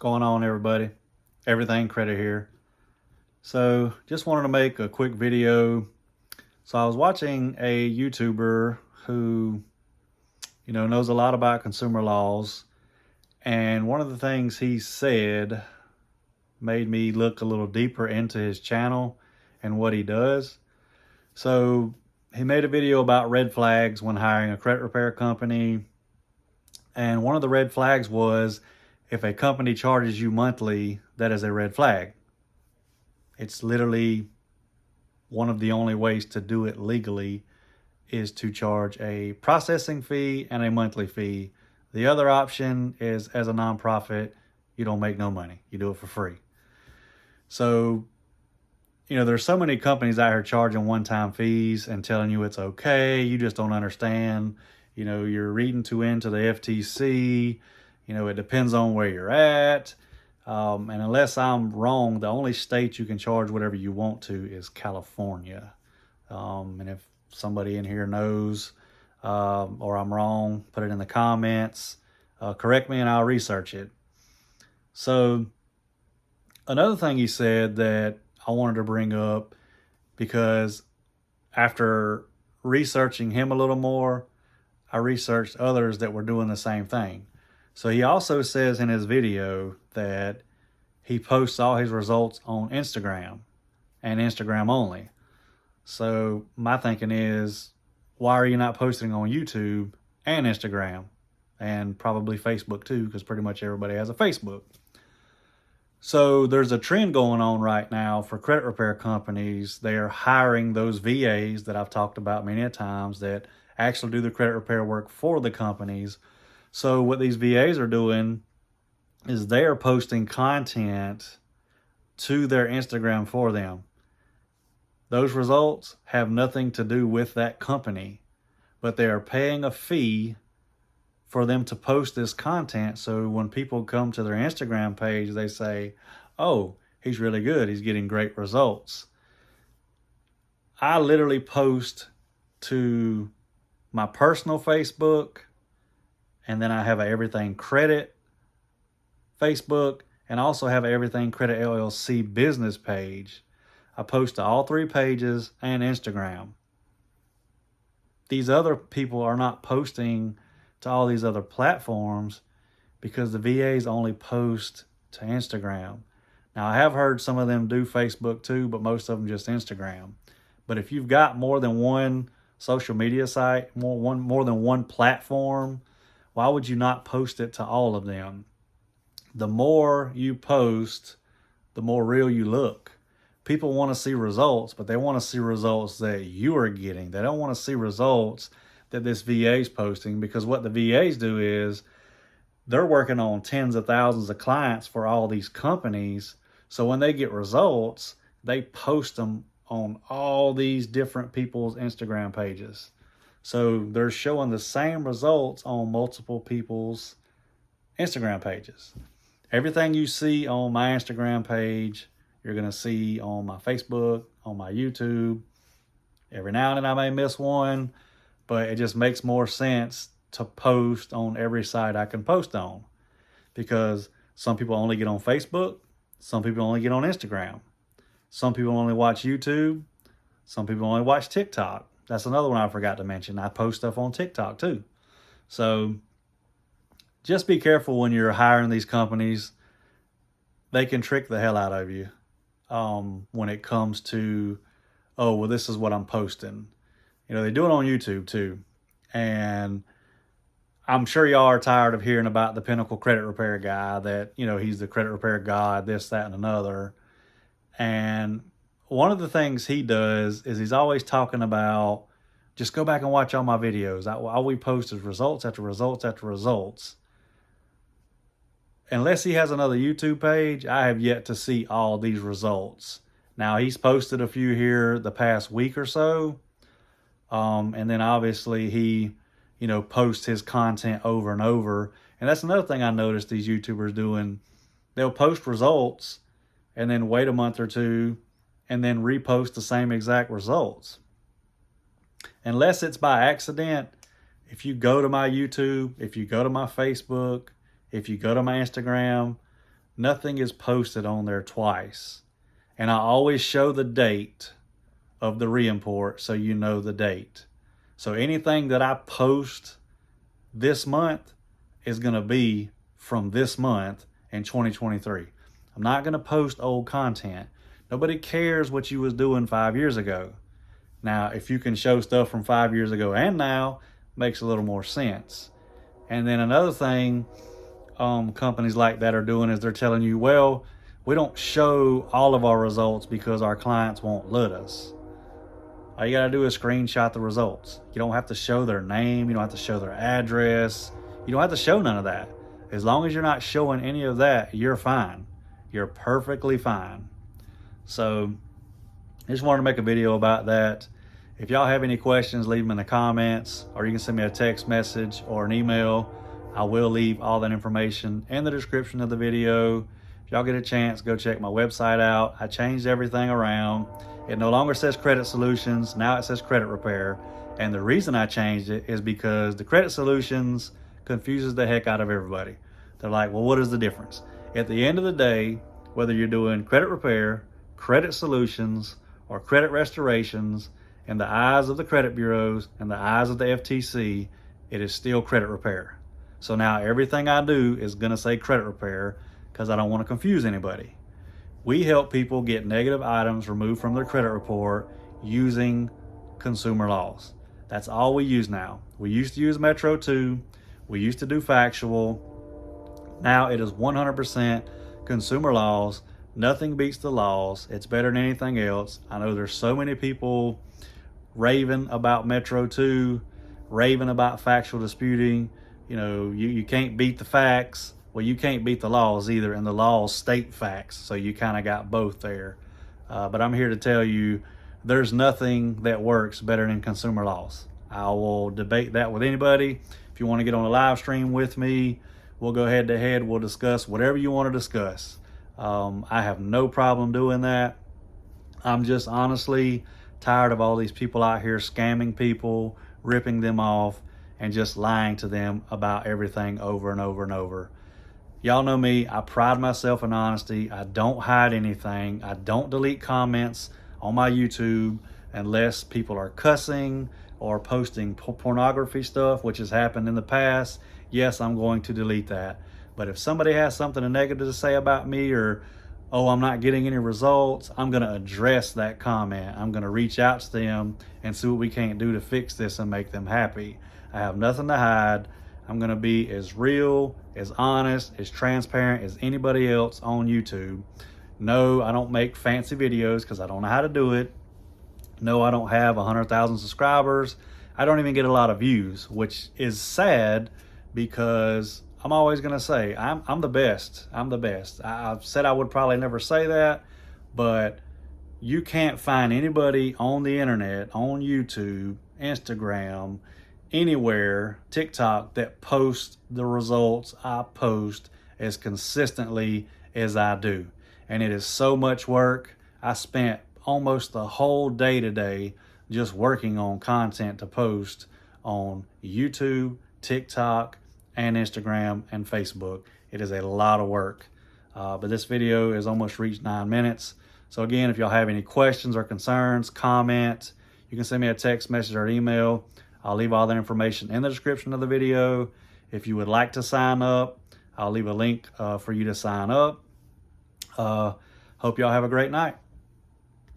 going on, everybody? Everything Credit here. So just wanted to make a quick video. So I was watching a YouTuber who knows a lot about consumer laws, and one of the things he said made me look a little deeper into his channel and what he does. So he made a video about red flags when hiring a credit repair company, and one of the red flags was if a company charges you monthly, that is a red flag. It's literally one of the only ways to do it legally is to charge a processing fee and a monthly fee. The other option is, as a nonprofit, you don't make no money. You do it for free. So, there's so many companies out here charging one-time fees and telling you it's okay. You just don't understand. You're reading too into the FTC. It depends on where you're at. And unless I'm wrong, the only state you can charge whatever you want to is California. And if somebody in here knows or I'm wrong, put it in the comments. Correct me and I'll research it. So another thing he said that I wanted to bring up, because after researching him a little more, I researched others that were doing the same thing. So he also says in his video that he posts all his results on Instagram and Instagram only. So my thinking is, why are you not posting on YouTube and Instagram and probably Facebook too? Because pretty much everybody has a Facebook. So there's a trend going on right now for credit repair companies. They're hiring those VAs that I've talked about many a times that actually do the credit repair work for the companies. So what these VAs are doing is they are posting content to their Instagram for them. Those results have nothing to do with that company, but they are paying a fee for them to post this content. So when people come to their Instagram page, they say, oh, he's really good. He's getting great results. I literally post to my personal Facebook, and then I have a Everything Credit Facebook, and also have a Everything Credit LLC business page. I post to all three pages and Instagram. These other people are not posting to all these other platforms because the VAs only post to Instagram. Now, I have heard some of them do Facebook too, but most of them just Instagram. But if you've got more than one social media site, more than one platform, why would you not post it to all of them? The more you post, the more real you look. People want to see results, but they want to see results that you are getting. They don't want to see results that this VA is posting, because what the VAs do is they're working on tens of thousands of clients for all these companies. So when they get results, they post them on all these different people's Instagram pages. So they're showing the same results on multiple people's Instagram pages. Everything you see on my Instagram page, you're going to see on my Facebook, on my YouTube. Every now and then I may miss one, but it just makes more sense to post on every site I can post on, because some people only get on Facebook, some people only get on Instagram, some people only watch YouTube, some people only watch TikTok. That's another one I forgot to mention. I post stuff on TikTok too. So just be careful when you're hiring these companies. They can trick the hell out of you when it comes to, oh, well, this is what I'm posting. They do it on YouTube too. And I'm sure y'all are tired of hearing about the Pinnacle credit repair guy that, he's the credit repair god, this, that, and another. And one of the things he does is he's always talking about, just go back and watch all my videos. All we post is results after results after results. Unless he has another YouTube page, I have yet to see all these results. Now, he's posted a few here the past week or so. And then obviously he, posts his content over and over. And that's another thing I noticed these YouTubers doing. They'll post results and then wait a month or two and then repost the same exact results. Unless it's by accident, if you go to my YouTube, if you go to my Facebook, if you go to my Instagram, nothing is posted on there twice. And I always show the date of the reimport so you know the date. So anything that I post this month is going to be from this month in 2023. I'm not going to post old content. Nobody cares what you was doing 5 years ago. Now, if you can show stuff from 5 years ago and now, makes a little more sense. And then another thing companies like that are doing is they're telling you, well, we don't show all of our results because our clients won't let us. All you got to do is screenshot the results. You don't have to show their name. You don't have to show their address. You don't have to show none of that. As long as you're not showing any of that, you're fine. You're perfectly fine. So I just wanted to make a video about that. If y'all have any questions, leave them in the comments, or you can send me a text message or an email. I will leave all that information in the description of the video. If y'all get a chance, go check my website out. I changed everything around. It no longer says Credit Solutions. Now it says Credit Repair. And the reason I changed it is because the Credit Solutions confuses the heck out of everybody. They're like, well, what is the difference? At the end of the day, whether you're doing credit repair, credit solutions, or credit restorations, in the eyes of the credit bureaus and the eyes of the FTC, it is still credit repair. So now everything I do is going to say credit repair because I don't want to confuse anybody. We help people get negative items removed from their credit report using consumer laws. That's all we use now. We used to use Metro 2. We used to do factual. Now it is 100% consumer laws. Nothing beats the laws. It's better than anything else. I know there's so many people raving about Metro 2, raving about factual disputing. You know, you can't beat the facts. Well, you can't beat the laws either, and the laws state facts, so you kind of got both there. But I'm here to tell you there's nothing that works better than consumer laws. I will debate that with anybody. If you want to get on a live stream with me, we'll go head to head. We'll discuss whatever you want to discuss. I have no problem doing that. I'm just honestly tired of all these people out here scamming people, ripping them off, and just lying to them about everything over and over and over. Y'all know me. I pride myself in honesty. I don't hide anything. I don't delete comments on my YouTube unless people are cussing or posting pornography stuff, which has happened in the past. Yes, I'm going to delete that. But if somebody has something negative to say about me, or, oh, I'm not getting any results, I'm going to address that comment. I'm going to reach out to them and see what we can't do to fix this and make them happy. I have nothing to hide. I'm going to be as real, as honest, as transparent as anybody else on YouTube. No, I don't make fancy videos because I don't know how to do it. No, I don't have 100,000 subscribers. I don't even get a lot of views, which is sad because I'm always going to say I'm the best. I'm the best. I've said I would probably never say that, but you can't find anybody on the internet, on YouTube, Instagram, anywhere, TikTok, that posts the results I post as consistently as I do. And it is so much work. I spent almost the whole day today just working on content to post on YouTube, TikTok, and Instagram and Facebook. It is a lot of work. But this video has almost reached 9 minutes. So again, if y'all have any questions or concerns, comment. You can send me a text message or email. I'll leave all that information in the description of the video. If you would like to sign up, I'll leave a link for you to sign up. Hope y'all have a great night.